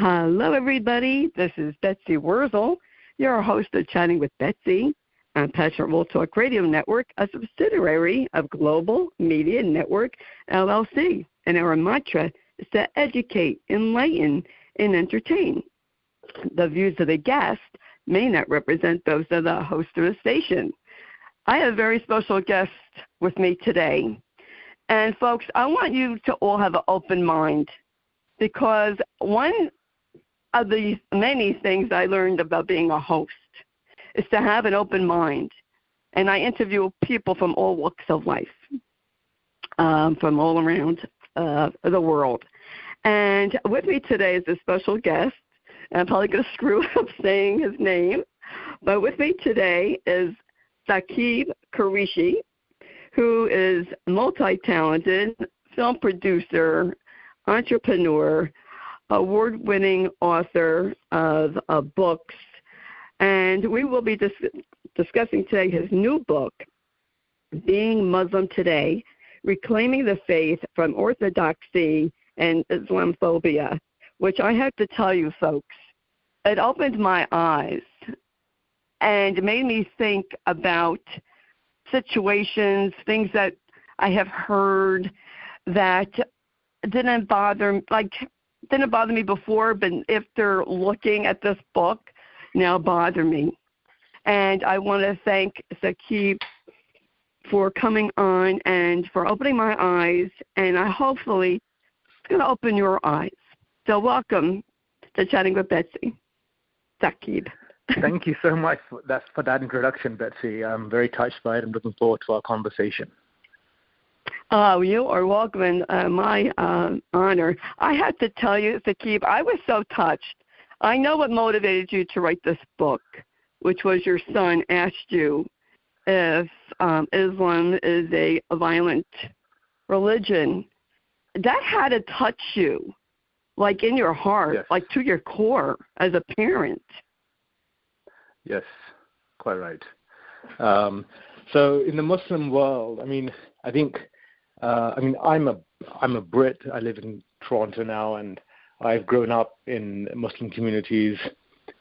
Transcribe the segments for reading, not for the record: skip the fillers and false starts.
Hello, everybody. This is Betsy Wurzel, your host of Chatting with Betsy on Passionate World Talk Radio Network, a subsidiary of Global Media Network, LLC. And our mantra is to educate, enlighten, and entertain. The views of the guest may not represent those of the host of the station. I have a very special guest with me today. And, folks, I want you to all have an open mind, because one of the many things I learned about being a host is to have an open mind. And I interview people from all walks of life, from all around the world. And with me today is a special guest. I'm probably going to screw up saying his name. But with me today is Saqib Qureshi, who is multi-talented film producer, entrepreneur, award-winning author of books, and we will be discussing today his new book, Being Muslim Today, Reclaiming the Faith from Orthodoxy and Islamophobia, which I have to tell you, folks, it opened my eyes and made me think about situations, things that I have heard that didn't bother me before, but after looking at this book, now bother me. And I want to thank Saqib for coming on and for opening my eyes, and hopefully it's going to open your eyes. So welcome to Chatting with Betsy. Saqib. Thank you so much for that introduction, Betsy. I'm very touched by it. I'm looking forward to our conversation. You are welcome, and my honor. I have to tell you, Saqib, I was so touched. I know what motivated you to write this book, which was your son asked you if Islam is a violent religion. That had to touch you, like in your heart, yes. Like to your core as a parent. Yes, quite right. So in the Muslim world, I think I'm a Brit. I live in Toronto now, and I've grown up in Muslim communities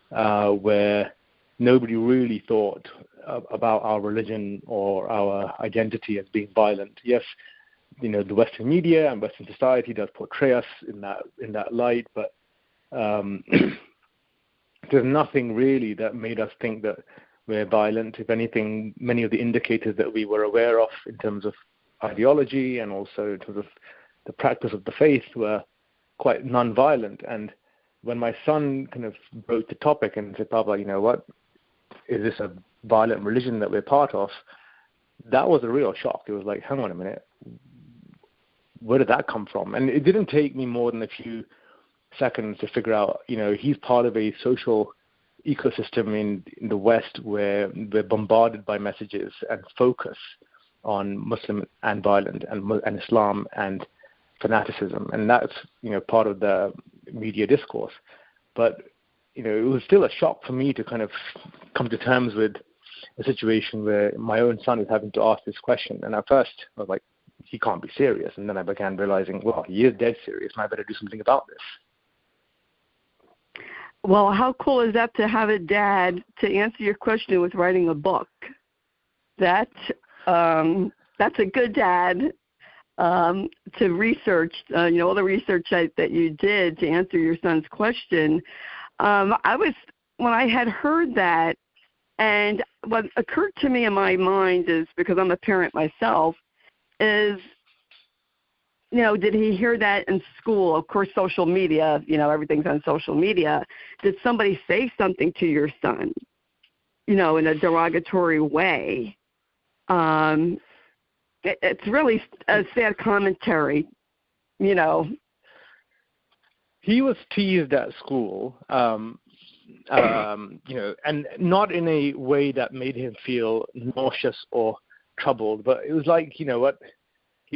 where nobody really thought about our religion or our identity as being violent. Yes, the Western media and Western society does portray us in that light, but there's nothing really that made us think that we're violent. If anything, many of the indicators that we were aware of in terms of ideology and also in terms of the practice of the faith were quite non-violent. And when my son kind of broached the topic and said, Papa, you know what, is this a violent religion that we're part of? That was a real shock. It was like, hang on a minute, where did that come from? And it didn't take me more than a few seconds to figure out, he's part of a social ecosystem in the West where we're bombarded by messages and focus on Muslim and violent and Islam and fanaticism, and that's part of the media discourse. But it was still a shock for me to kind of come to terms with a situation where my own son is having to ask this question. And at first I was like, he can't be serious. And then I began realizing, well, he is dead serious, and I better do something about this. Well, how cool is that to have a dad to answer your question with writing a book? That's a good dad to research, all the research that you did to answer your son's question. When I had heard that, and what occurred to me in my mind is, because I'm a parent myself, is, did he hear that in school? Of course, social media, everything's on social media. Did somebody say something to your son, in a derogatory way? It's really a sad commentary, He was teased at school, and not in a way that made him feel nauseous or troubled, but it was like, he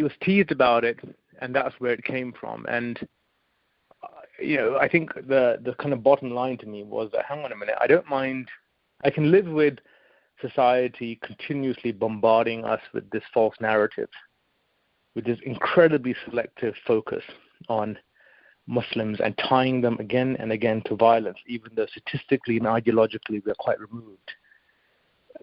was teased about it, and that's where it came from. And, I think the kind of bottom line to me was that, hang on a minute, I don't mind, I can live with society continuously bombarding us with this false narrative, with this incredibly selective focus on Muslims and tying them again and again to violence, even though statistically and ideologically we're quite removed.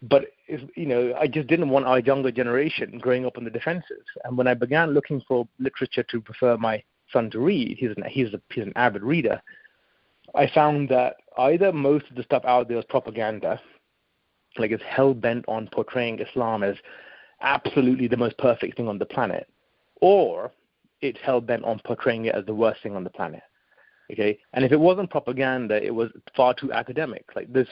But, I just didn't want our younger generation growing up on the defensive. And when I began looking for literature to prefer my son to read, he's an avid reader, I found that either most of the stuff out there was propaganda, like it's hell-bent on portraying Islam as absolutely the most perfect thing on the planet, or it's hell-bent on portraying it as the worst thing on the planet. Okay, and if it wasn't propaganda, it was far too academic, like this,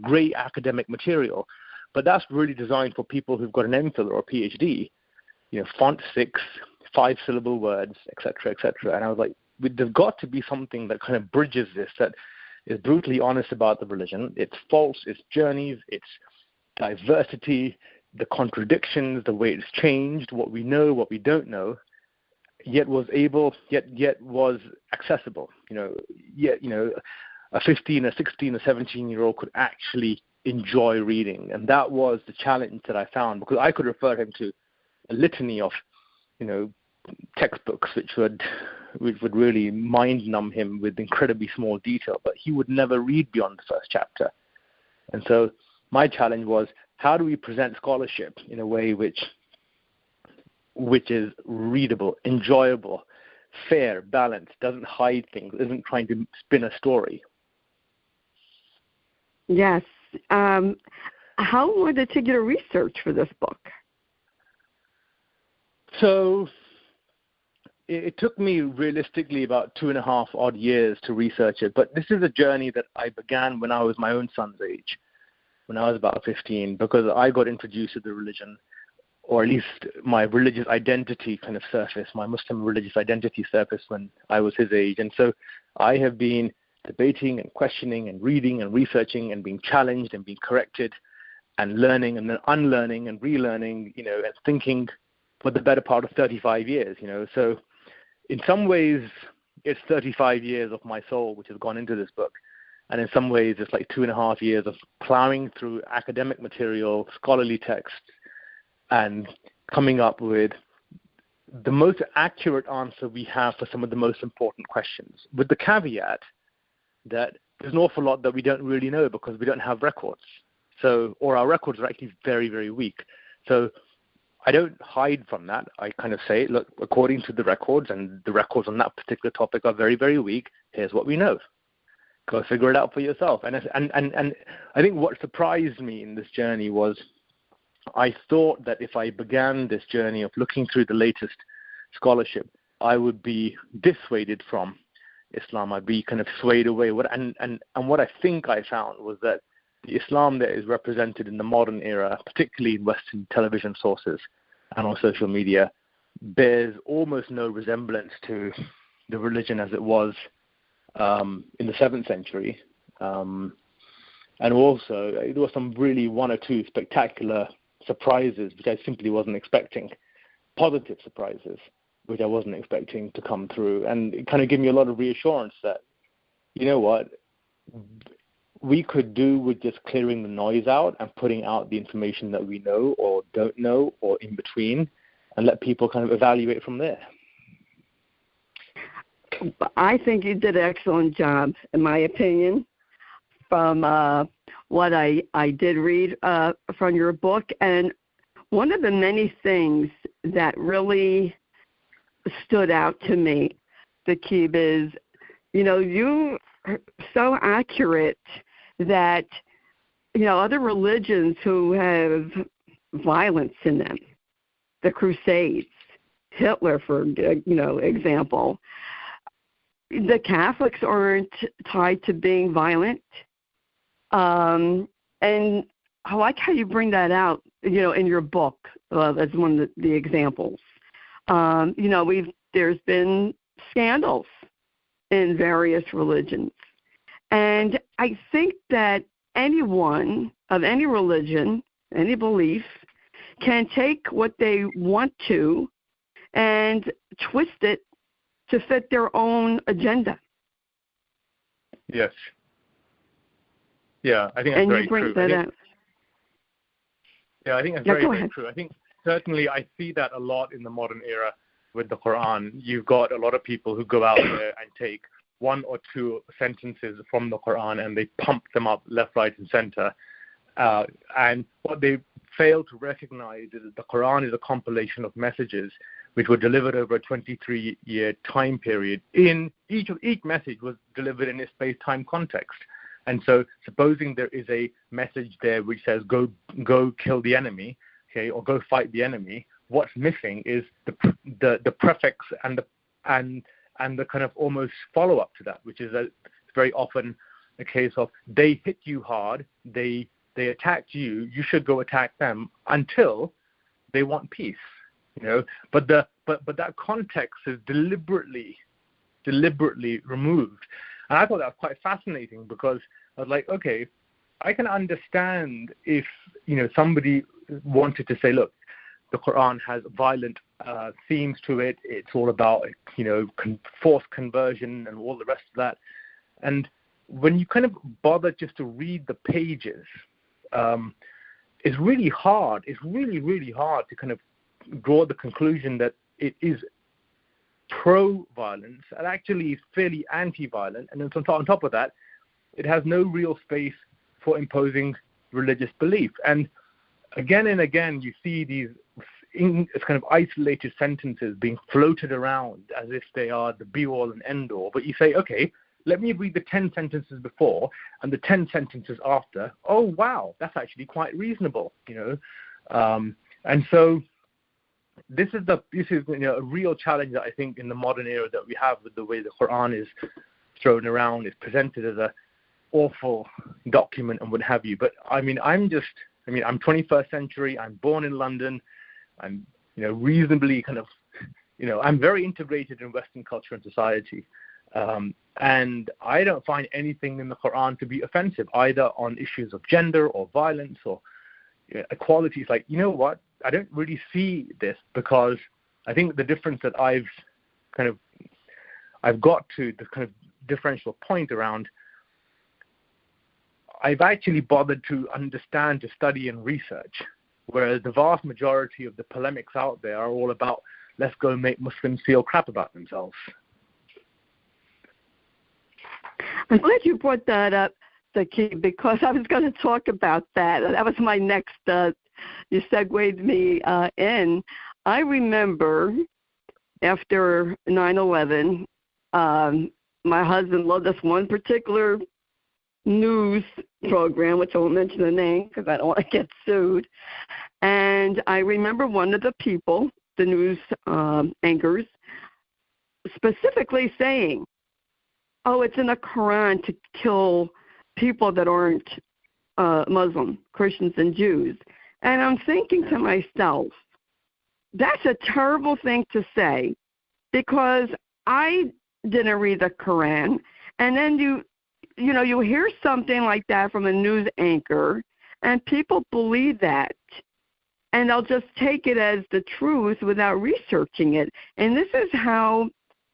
great academic material, but that's really designed for people who've got an MPhil or a PhD, font 6, 5-syllable words, etc., etc. And I was like, there's got to be something that kind of bridges this, that is brutally honest about the religion, its faults, its journeys, its diversity, the contradictions, the way it's changed, what we know, what we don't know, yet was accessible. A 15, a 16, a 17-year-old could actually enjoy reading, and that was the challenge that I found, because I could refer him to a litany of, textbooks which would really mind numb him with incredibly small detail, but he would never read beyond the first chapter. And so my challenge was, how do we present scholarship in a way which is readable, enjoyable, fair, balanced, doesn't hide things, isn't trying to spin a story? Yes. How long did it take you to research for this book? So it took me realistically about 2.5 odd years to research it, but this is a journey that I began when I was my own son's age, when I was about 15, because I got introduced to the religion, or at least my religious identity kind of surfaced, my Muslim religious identity surfaced when I was his age. And so I have been debating and questioning and reading and researching and being challenged and being corrected and learning and then unlearning and relearning, and thinking for the better part of 35 years, So in some ways, it's 35 years of my soul which has gone into this book. And in some ways, it's like 2.5 years of plowing through academic material, scholarly texts, and coming up with the most accurate answer we have for some of the most important questions, with the caveat that there's an awful lot that we don't really know because we don't have records. Or our records are actually very, very weak. So I don't hide from that. I kind of say, look, according to the records, and the records on that particular topic are very, very weak, here's what we know. Go figure it out for yourself. And I think what surprised me in this journey was, I thought that if I began this journey of looking through the latest scholarship, I would be dissuaded from Islam. I'd be kind of swayed away. And what I think I found was that the Islam that is represented in the modern era, particularly in Western television sources and on social media, bears almost no resemblance to the religion as it was in the 7th century. And also, there were some really 1 or 2 spectacular surprises which I simply wasn't expecting, positive surprises which I wasn't expecting to come through. And it kind of gave me a lot of reassurance that, we could do with just clearing the noise out and putting out the information that we know or don't know or in between, and let people kind of evaluate from there. I think you did an excellent job, in my opinion, from what I did read from your book. And one of the many things that really stood out to me, Saqib, is, you are so accurate that, other religions who have violence in them, the Crusades, Hitler, for example, the Catholics aren't tied to being violent. And I like how you bring that out, in your book as one of the examples. There's been scandals in various religions. And I think that anyone of any religion, any belief, can take what they want to and twist it to fit their own agenda. Yes. Yeah, I think that's very true. Yeah, I think that's very true. I think certainly I see that a lot in the modern era with the Quran, you've got a lot of people who go out there and take one or two sentences from the Quran and they pump them up left, right, and center. And what they fail to recognize is that the Quran is a compilation of messages which were delivered over a 23-year time period. In each message was delivered in a space-time context. And so supposing there is a message there which says, go kill the enemy, okay, or go fight the enemy, what's missing is the prefix and the kind of almost follow-up to that, which is very often a case of they hit you hard, they attacked you, you should go attack them until they want peace, you know. But that context is deliberately removed. And I thought that was quite fascinating because I was like, okay, I can understand if, you know, somebody wanted to say, look, the Quran has violent themes to it. It's all about, you know, forced conversion and all the rest of that. And when you kind of bother just to read the pages, it's really hard. It's really, really hard to kind of draw the conclusion that it is pro-violence and actually is fairly anti-violent. And then on top of that, it has no real space for imposing religious belief. And again and again, you see these kind of isolated sentences being floated around as if they are the be-all and end-all. But you say, okay, let me read the 10 sentences before and the 10 sentences after. Oh, wow, that's actually quite reasonable, you know. And so this is you know, a real challenge that I think in the modern era that we have with the way the Quran is thrown around, is presented as a awful document and what have you. But I mean, I'm 21st century. I'm born in London. I'm, you know, reasonably kind of, you know, I'm very integrated in Western culture and society. And I don't find anything in the Quran to be offensive, either on issues of gender or violence or equality. It's like, you know what? I don't really see this, because I think the difference that I've got to the kind of differential point around, I've actually bothered to understand, to study and research, whereas the vast majority of the polemics out there are all about, let's go make Muslims feel crap about themselves. I'm glad you brought that up, Zaki, because I was going to talk about that. That was my next, you segued me in. I remember after 9/11, my husband loved this one particular news program, which I won't mention the name because I don't want to get sued. And I remember one of the people, the news anchors, specifically saying, oh, it's in the Quran to kill people that aren't Muslim, Christians and Jews. And I'm thinking to myself, that's a terrible thing to say, because I didn't read the Quran. And then you hear something like that from a news anchor, and people believe that. And they'll just take it as the truth without researching it. And this is how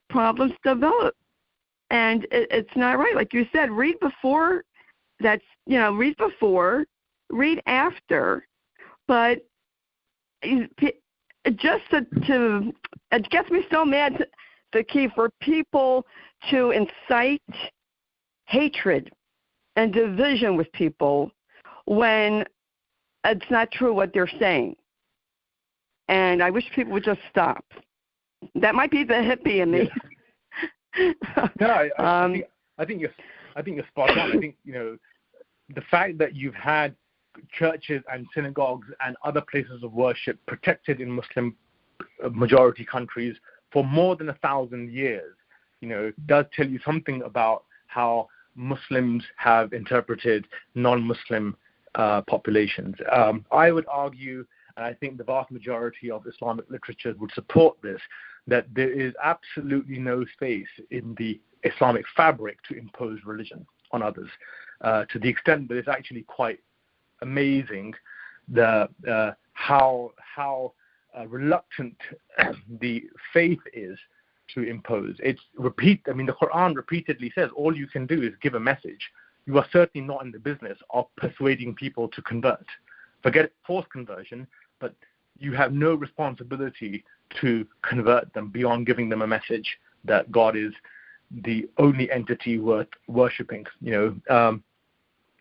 problems develop. And it's not right. Like you said, read before, read before, read after. But just to it gets me so mad, the key for people to incite hatred and division with people when it's not true what they're saying. And I wish people would just stop. That might be the hippie in me. Yeah. No, I think you're spot on. I think, you know, the fact that you've had churches and synagogues and other places of worship protected in Muslim majority countries for more than 1,000 years, you know, does tell you something about how Muslims have interpreted non-Muslim populations. I would argue, and I think the vast majority of Islamic literature would support this, that there is absolutely no space in the Islamic fabric to impose religion on others, to the extent that it's actually quite amazing how reluctant the faith is to impose. The Quran repeatedly says all you can do is give a message. You are certainly not in the business of persuading people to convert. Forget forced conversion, but you have no responsibility to convert them beyond giving them a message that God is the only entity worth worshipping.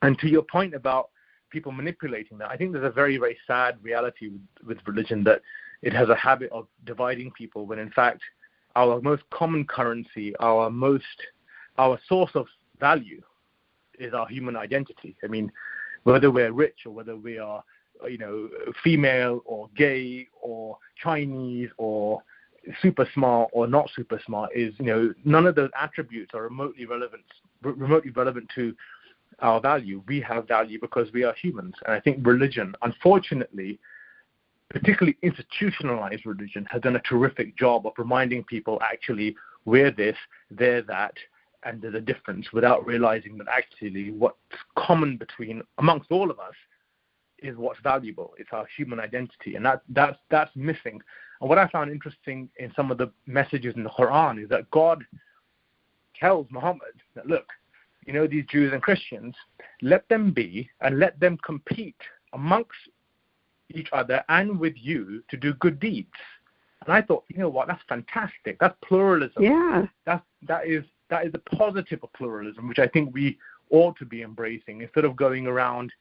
And to your point about people manipulating that, I think there's a very, very sad reality with religion, that it has a habit of dividing people, when in fact our most common currency, our source of value is our human identity. I mean, whether we're rich or whether we are, female or gay or Chinese or super smart or not super smart, is, none of those attributes are remotely relevant to our value. We have value because we are humans. And I think religion, unfortunately, particularly institutionalized religion, has done a terrific job of reminding people, actually, we're this, they're that, and there's a difference, without realizing that actually what's common amongst all of us is what's valuable. It's our human identity, and that's missing. And what I found interesting in some of the messages in the Quran is that God tells Muhammad that, look, these Jews and Christians, let them be and let them compete amongst each other and with you to do good deeds. And I thought, what, that's fantastic. That's pluralism. Yeah. That is the positive of pluralism, which I think we ought to be embracing, instead of going around,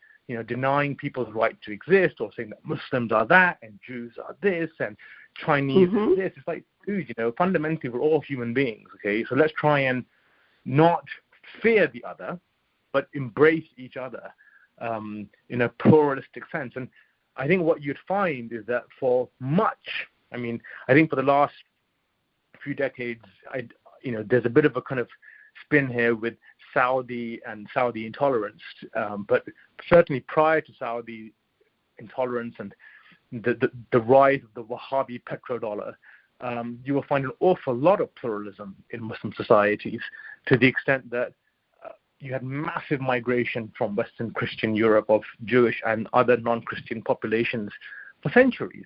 denying people's right to exist, or saying that Muslims are that and Jews are this and Chinese is this. It's like, dude, fundamentally we're all human beings, okay? So let's try and not fear the other, but embrace each other in a pluralistic sense. And I think what you'd find is that I think for the last few decades, there's a bit of a kind of spin here with Saudi and Saudi intolerance, but certainly prior to Saudi intolerance and the rise of the Wahhabi petrodollar, you will find an awful lot of pluralism in Muslim societies, to the extent that you had massive migration from Western Christian Europe of Jewish and other non-Christian populations for centuries.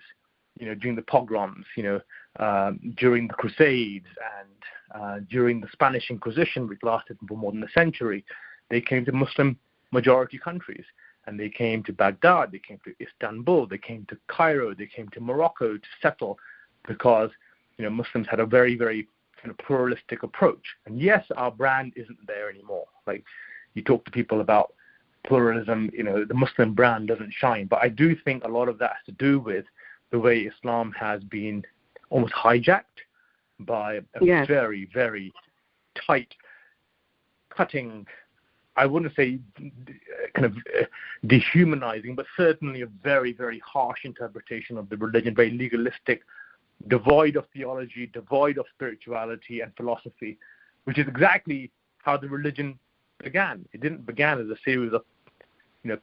During the pogroms, during the Crusades, and during the Spanish Inquisition, which lasted for more than a century, they came to Muslim majority countries, and they came to Baghdad, they came to Istanbul, they came to Cairo, they came to Morocco to settle, because Muslims had a very, very kind of pluralistic approach. And yes, our brand isn't there anymore. Like, you talk to people about pluralism, the Muslim brand doesn't shine. But I do think a lot of that has to do with the way Islam has been almost hijacked by a very, very tight, cutting, I wouldn't say kind of dehumanizing, but certainly a very, very harsh interpretation of the religion, very legalistic, devoid of theology, devoid of spirituality and philosophy, which is exactly how the religion began. It didn't begin as a series of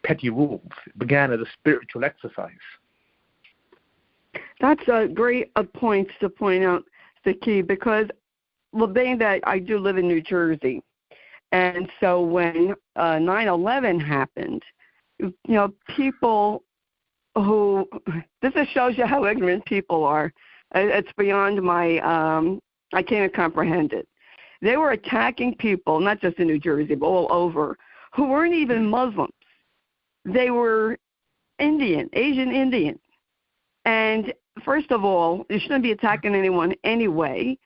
petty rules. It began as a spiritual exercise. That's a great point to point out, Saki, because, being that I do live in New Jersey, and so when 9/11 happened, people who, this just shows you how ignorant people are. It's beyond my, I can't comprehend it. They were attacking people, not just in New Jersey, but all over, who weren't even Muslims. They were Asian Indian. And first of all, you shouldn't be attacking anyone anyway.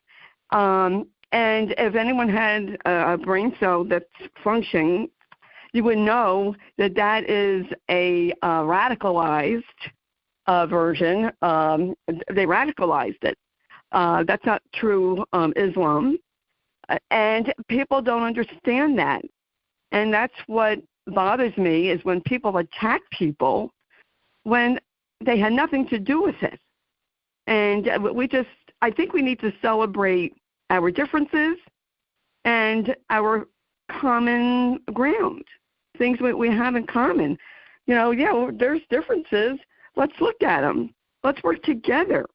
And if anyone had a brain cell that's functioning, you would know that that is a radicalized version. They radicalized it. That's not true Islam. And people don't understand that. And that's what bothers me, is when people attack people when they had nothing to do with it. And I think we need to celebrate our differences and our common ground, things we have in common. There's differences. Let's look at them. Let's work together.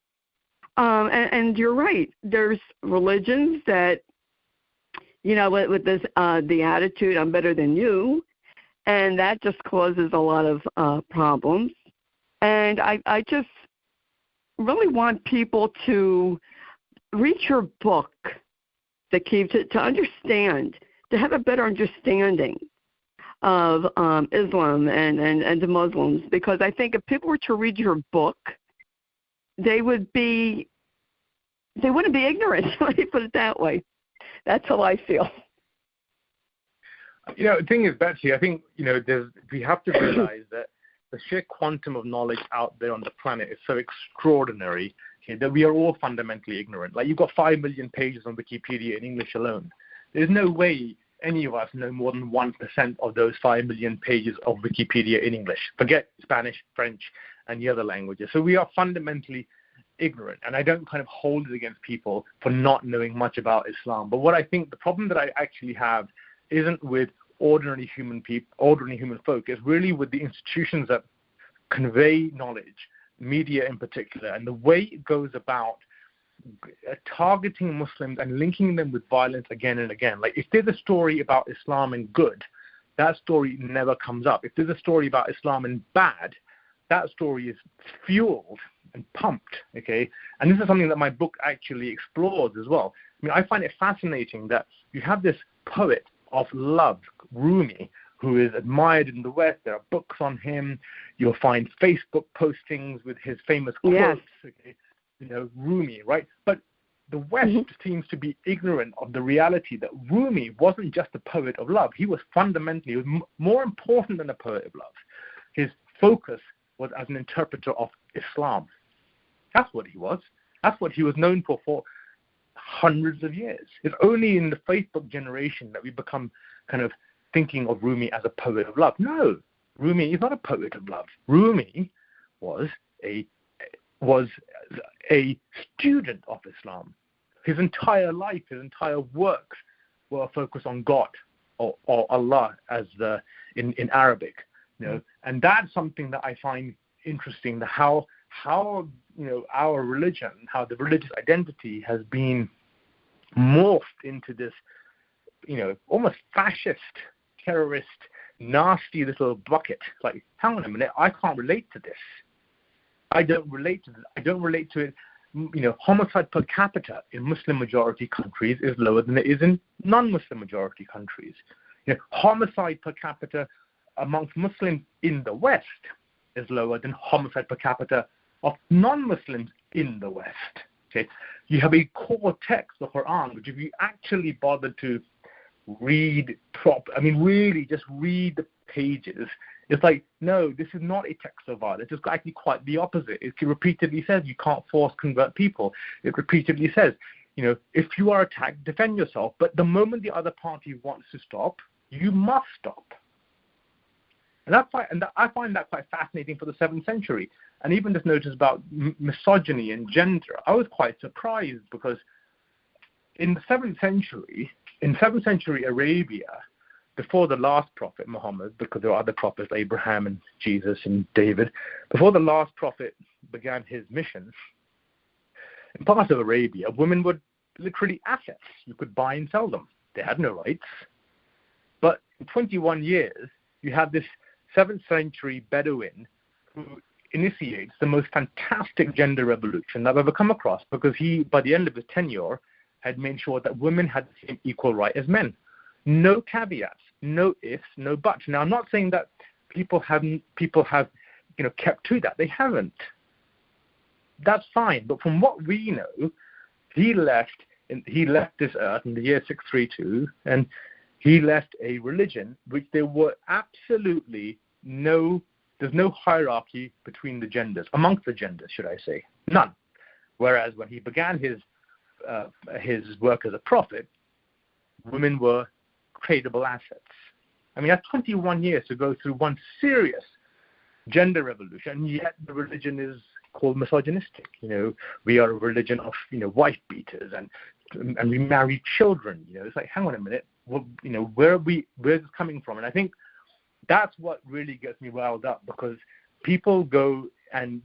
And you're right. There's religions that, with this the attitude, I'm better than you, and that just causes a lot of problems. And I just really want people to read your book, to understand, to have a better understanding of Islam and the Muslims, because I think if people were to read your book, they wouldn't be ignorant. Let me put it that way. That's how I feel. The thing is, Betsy, I think, we have to realize that the sheer quantum of knowledge out there on the planet is so extraordinary, that we are all fundamentally ignorant. Like, you've got 5 million pages on Wikipedia in English alone. There's no way any of us know more than 1% of those 5 million pages of Wikipedia in English. Forget Spanish, French, and the other languages. So we are fundamentally ignorant, and I don't kind of hold it against people for not knowing much about Islam. But what I think the problem that I actually have isn't with ordinary human folk. It's really with the institutions that convey knowledge, media in particular, and the way it goes about targeting Muslims and linking them with violence again and again. Like, if there's a story about Islam and good, that story never comes up. If there's a story about Islam and bad, that story is fueled and pumped, okay? And this is something that my book actually explores as well. I mean, I find it fascinating that you have this poet of love, Rumi, who is admired in the West. There are books on him. You'll find Facebook postings with his famous quotes, yes. Okay? Rumi, right? But the West seems to be ignorant of the reality that Rumi wasn't just a poet of love. He was fundamentally more important than a poet of love. His focus was as an interpreter of Islam. That's what he was. That's what he was known for hundreds of years. It's only in the Facebook generation that we become kind of thinking of Rumi as a poet of love. No, Rumi is not a poet of love. Rumi was a student of Islam. His entire life, his entire works were focused on God or Allah as in Arabic. And that's something that I find interesting. How our religion, how the religious identity has been morphed into this, almost fascist, terrorist, nasty little bucket. Like, hang on a minute, I can't relate to this. I don't relate to it. Homicide per capita in Muslim majority countries is lower than it is in non-Muslim majority countries. Homicide per capita amongst Muslims in the West is lower than homicide per capita of non-Muslims in the West. Okay, you have a core text, the Quran, which if you actually bother to read really just read the pages, it's like, no, this is not a text of violence. It's actually quite the opposite. It repeatedly says you can't force convert people. It repeatedly says, if you are attacked, defend yourself. But the moment the other party wants to stop, you must stop. And I find that quite fascinating for the 7th century. And even this notice about misogyny and gender, I was quite surprised because in the 7th century Arabia, before the last prophet Muhammad, because there were other prophets, Abraham and Jesus and David, before the last prophet began his mission, in parts of Arabia, women were literally assets. You could buy and sell them. They had no rights. But in 21 years, you have this 7th century Bedouin who initiates the most fantastic gender revolution I've ever come across, because he, by the end of his tenure, had made sure that women had the same equal right as men. No caveats, no ifs, no buts. Now, I'm not saying that people have kept to that. They haven't. That's fine. But from what we know, he left this earth in the year 632, and he left a religion which there were absolutely there's no hierarchy between the genders, amongst the genders, should I say. None. Whereas when he began his work as a prophet, women were tradable assets. I mean, that's 21 years to go through one serious gender revolution, and yet the religion is called misogynistic. We are a religion of, wife beaters, and we marry children. It's like, hang on a minute, where's this coming from? And I think that's what really gets me riled up, because people go and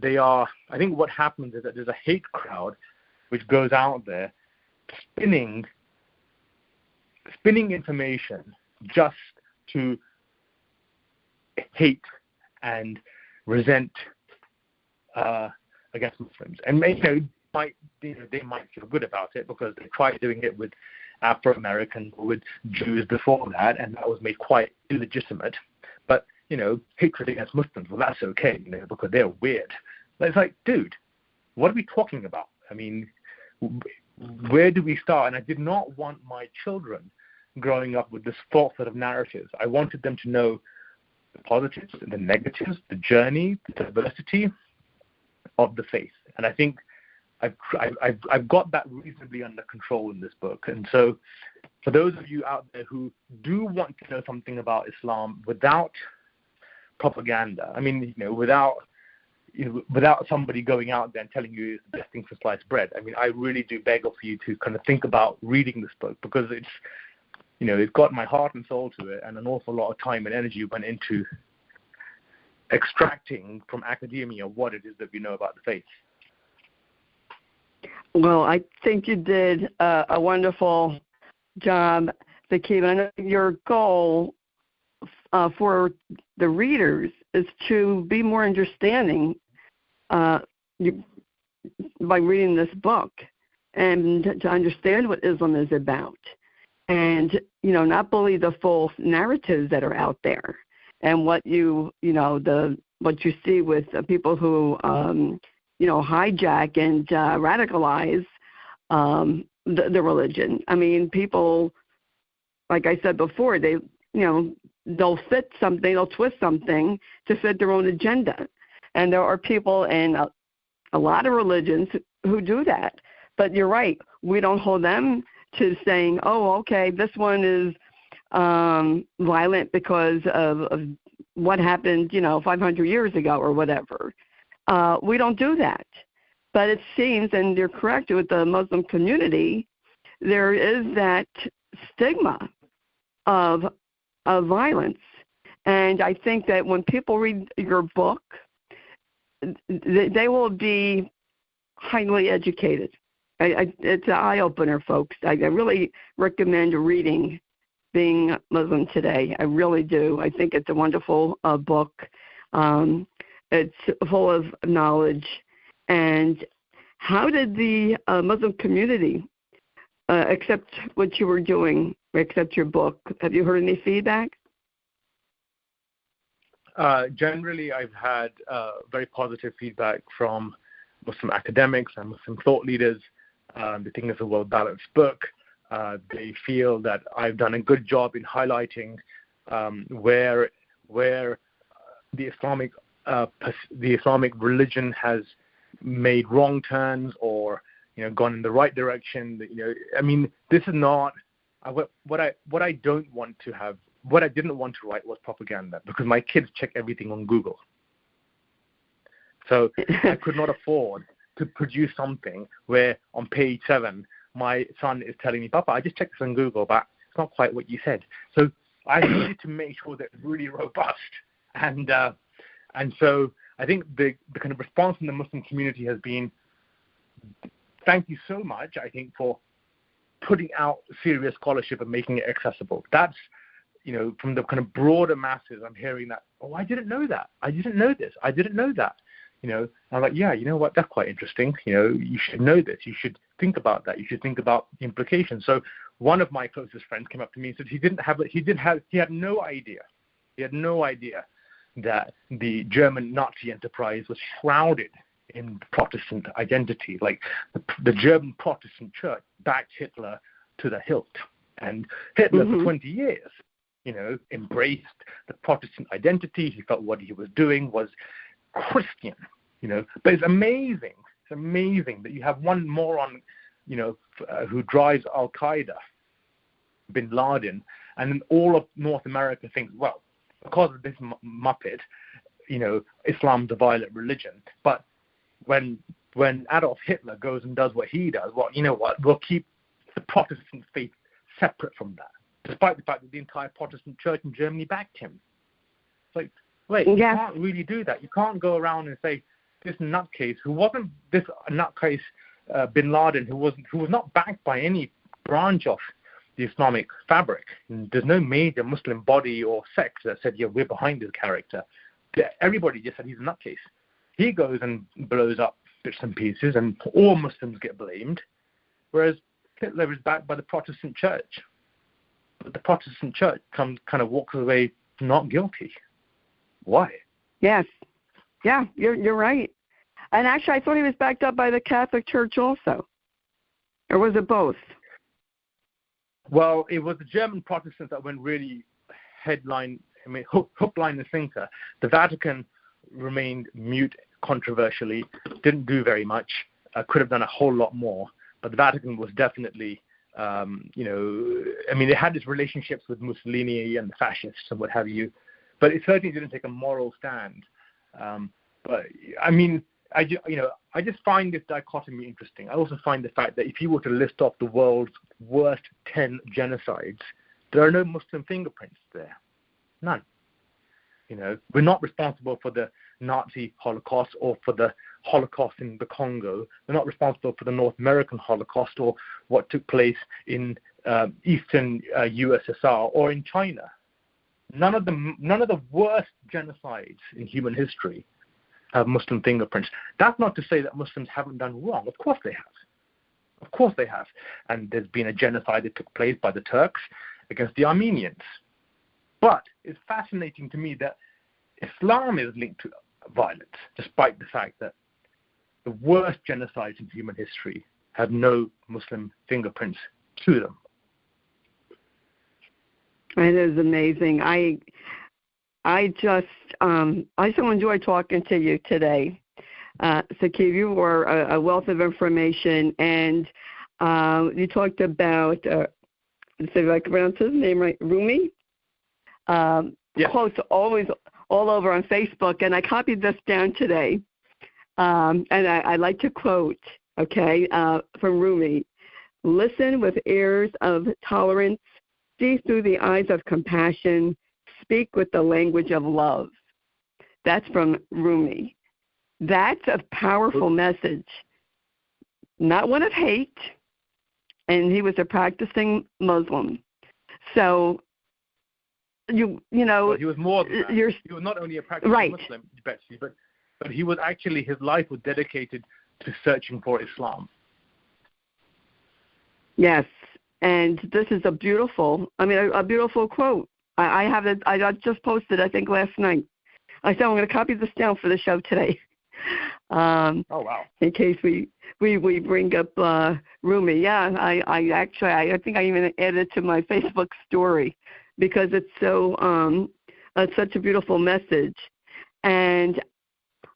I think what happens is that there's a hate crowd which goes out there spinning information just to hate and resent against Muslims. And they might feel good about it because they tried doing it with Afro-Americans or with Jews before that, and that was made quite illegitimate. But, hatred against Muslims, well, that's okay, because they're weird. But it's like, dude, what are we talking about? I mean, where do we start? And I did not want my children growing up with this false set of narratives. I wanted them to know the positives, the negatives, the journey, the diversity of the faith. And I think I've got that reasonably under control in this book. And so for those of you out there who do want to know something about Islam without propaganda, I mean, without somebody going out there and telling you it's the best thing for sliced bread, I mean, I really do beg for you to kind of think about reading this book, because it's, it's got my heart and soul to it, and an awful lot of time and energy went into extracting from academia what it is that we know about the faith. Well, I think you did a wonderful job, Zakib. I know your goal for the readers is to be more understanding by reading this book, and to understand what Islam is about, and not believe the false narratives that are out there, and what you see with people who hijack and radicalize the religion. I mean, people, like I said before, they'll fit something, they'll twist something to fit their own agenda. And there are people in a lot of religions who do that. But you're right, we don't hold them to saying, oh, okay, this one is violent because of what happened, 500 years ago or whatever. We don't do that. But it seems, and you're correct, with the Muslim community, there is that stigma of violence. And I think that when people read your book, they will be highly educated. It's an eye-opener, folks. I really recommend reading Being Muslim Today. I really do. I think it's a wonderful book. It's full of knowledge. And how did the Muslim community accept what you were doing, accept your book? Have you heard any feedback? Generally, I've had very positive feedback from Muslim academics and Muslim thought leaders. They think it's a well-balanced book. They feel that I've done a good job in highlighting where the Islamic religion has made wrong turns or gone in the right direction. I mean, this is not what I don't want to have. What I didn't want to write was propaganda, because my kids check everything on Google. So I could not afford to produce something where on page 7 my son is telling me, Papa, I just checked this on Google, but it's not quite what you said. So I needed to make sure that it's really robust. And so I think the kind of response from the Muslim community has been, thank you so much, I think, for putting out serious scholarship and making it accessible. That's, from the kind of broader masses, I'm hearing that, oh, I didn't know that. I didn't know this. I didn't know that. I'm like, yeah, you know what? That's quite interesting. You should know this. You should think about that. You should think about the implications. So one of my closest friends came up to me and said he had no idea. He had no idea that the German Nazi enterprise was shrouded in Protestant identity. Like the German Protestant church backed Hitler to the hilt. And Hitler for 20 years, embraced the Protestant identity. He felt what he was doing was Christian, But it's amazing. It's amazing that you have one moron, who drives Al-Qaeda, Bin Laden, and then all of North America thinks, well, because of this muppet, Islam's a violent religion. But when Adolf Hitler goes and does what he does, well, you know what? We'll keep the Protestant faith separate from that, despite the fact that the entire Protestant church in Germany backed him. It's like, wait, you can't really do that. You can't go around and say this nutcase who wasn't this nutcase Bin Laden, who was not backed by any branch of the Islamic fabric. And there's no major Muslim body or sect that said, yeah, we're behind this character. Everybody just said he's a nutcase. He goes and blows up bits and pieces, and all Muslims get blamed, whereas Hitler is backed by the Protestant church. But the Protestant church kind of walks away not guilty. Why? Yes. Yeah, you're right. And actually, I thought he was backed up by the Catholic Church also. Or was it both? Well, it was the German Protestants that went really hook, line, and sinker. The Vatican remained mute controversially, didn't do very much, could have done a whole lot more. But the Vatican was definitely, it had its relationships with Mussolini and the fascists and what have you, but it certainly didn't take a moral stand. I just find this dichotomy interesting. I also find the fact that if you were to list off the world's worst 10 genocides, there are no Muslim fingerprints there. None. We're not responsible for the Nazi Holocaust or for the Holocaust in the Congo. We're not responsible for the North American Holocaust or what took place in Eastern USSR or in China. None of the worst genocides in human history have Muslim fingerprints. That's not to say that Muslims haven't done wrong. Of course they have. Of course they have. And there's been a genocide that took place by the Turks against the Armenians. But it's fascinating to me that Islam is linked to violence, despite the fact that the worst genocides in human history have no Muslim fingerprints to them. It is amazing. I so enjoyed talking to you today. Saqib, you were a wealth of information, and you talked about, see if I can pronounce his name right, Rumi? Yes. Quotes always all over on Facebook, and I copied this down today. And I like to quote, from Rumi: "Listen with ears of tolerance, see through the eyes of compassion, speak with the language of love." That's from Rumi. That's a powerful message, not one of hate, and he was a practicing Muslim. So, well, he was more than that. He was not only a practicing right. Muslim, Betsy, but he was actually, his life was dedicated to searching for Islam. Yes, and this is a beautiful quote. I have it. I just posted, I think, last night. I said I'm going to copy this down for the show today. Oh wow! In case we bring up Rumi. Yeah, I think I even added it to my Facebook story because it's so it's such a beautiful message. And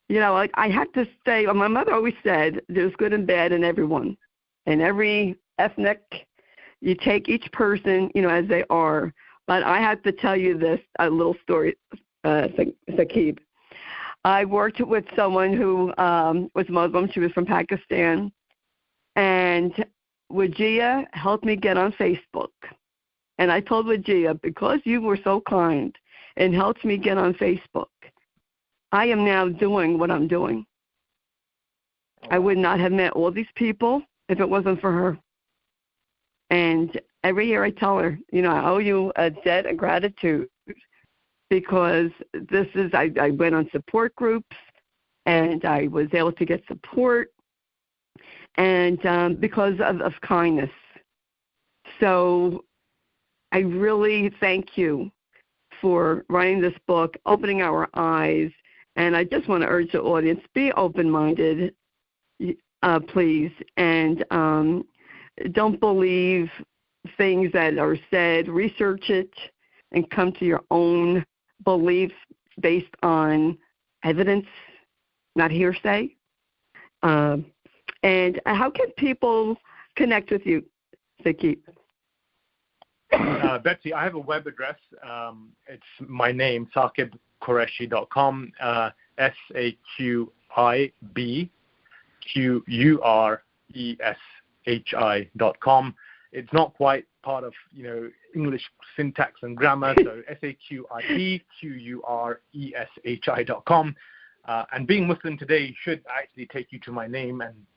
I have to say, my mother always said there's good and bad in everyone, in every ethnic. You take each person, as they are. But I have to tell you this, a little story, Saqib. I worked with someone who was Muslim. She was from Pakistan. And Wajia helped me get on Facebook. And I told Wajia, because you were so kind and helped me get on Facebook, I am now doing what I'm doing. I would not have met all these people if it wasn't for her. And every year I tell her, I owe you a debt of gratitude because I went on support groups and I was able to get support and because of kindness. So I really thank you for writing this book, opening our eyes, and I just want to urge the audience, be open-minded, please, and don't believe things that are said. Research it and come to your own beliefs based on evidence, not hearsay. And how can people connect with you, Saqib? Betsy, I have a web address. It's my name, saqibqureshi.com, SAQIBQURESHI.com. It's not quite part of, English syntax and grammar, so SAQIBQURESHI.com. And being Muslim today should actually take you to my name and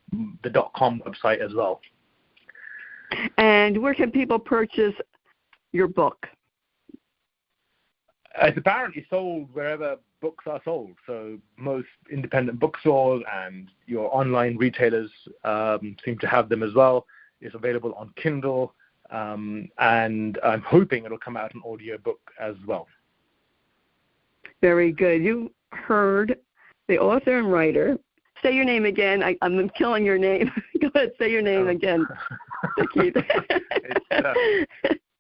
the .com website as well. And where can people purchase your book? It's apparently sold wherever books are sold. So most independent bookstores and your online retailers seem to have them as well. It's available on Kindle, and I'm hoping it'll come out in audiobook as well. Very good. You heard the author and writer, say your name again. I'm killing your name. Go ahead, say your name again.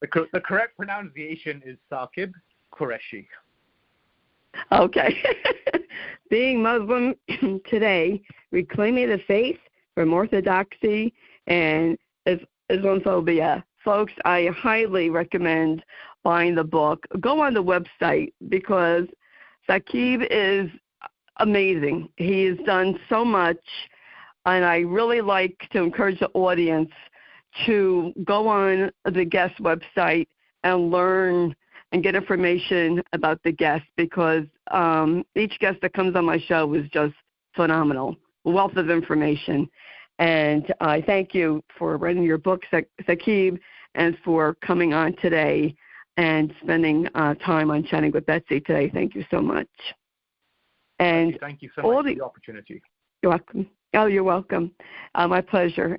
The correct pronunciation is Saqib Qureshi. Okay. Being Muslim today, reclaiming the faith from orthodoxy and Islamophobia. Folks, I highly recommend buying the book. Go on the website because Saqib is amazing. He has done so much, and I really like to encourage the audience to go on the guest website and learn and get information about the guest because each guest that comes on my show is just phenomenal, wealth of information. And I thank you for writing your book, Saqib, and for coming on today and spending time on Chatting with Betsy today. Thank you so much. And thank you so much for the opportunity. You're welcome. Oh, you're welcome. My pleasure.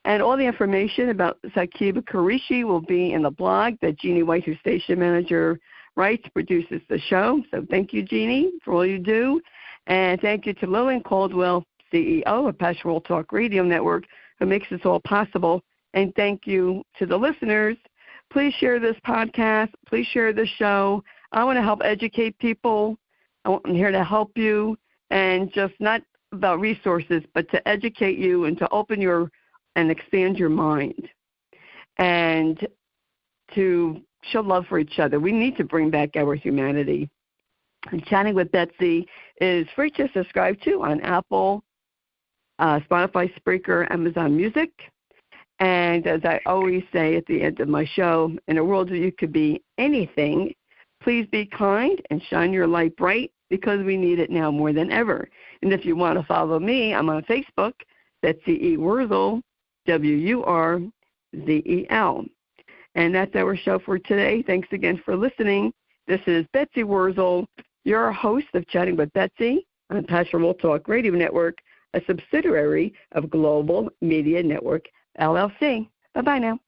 And all the information about Saqib Qureshi will be in the blog that Jeannie White, who's station manager, writes, produces the show. So thank you, Jeannie, for all you do. And thank you to Lillian Caldwell, CEO of Passion World Talk Radio Network, who makes this all possible. And thank you to the listeners. Please share this podcast. Please share this show. I want to help educate people. I'm here to help you, and just not about resources, but to educate you and to open your and expand your mind and to show love for each other. We need to bring back our humanity. And Chatting with Betsy is free to subscribe to on Apple, Spotify, Spreaker, Amazon Music. And as I always say at the end of my show, in a world where you could be anything, please be kind and shine your light bright because we need it now more than ever. And if you want to follow me, I'm on Facebook, Betsy E. Wurzel, Wurzel. And that's our show for today. Thanks again for listening. This is Betsy Wurzel, your host of Chatting with Betsy on Passion World Talk Radio Network, a subsidiary of Global Media Network, LLC. Bye-bye now.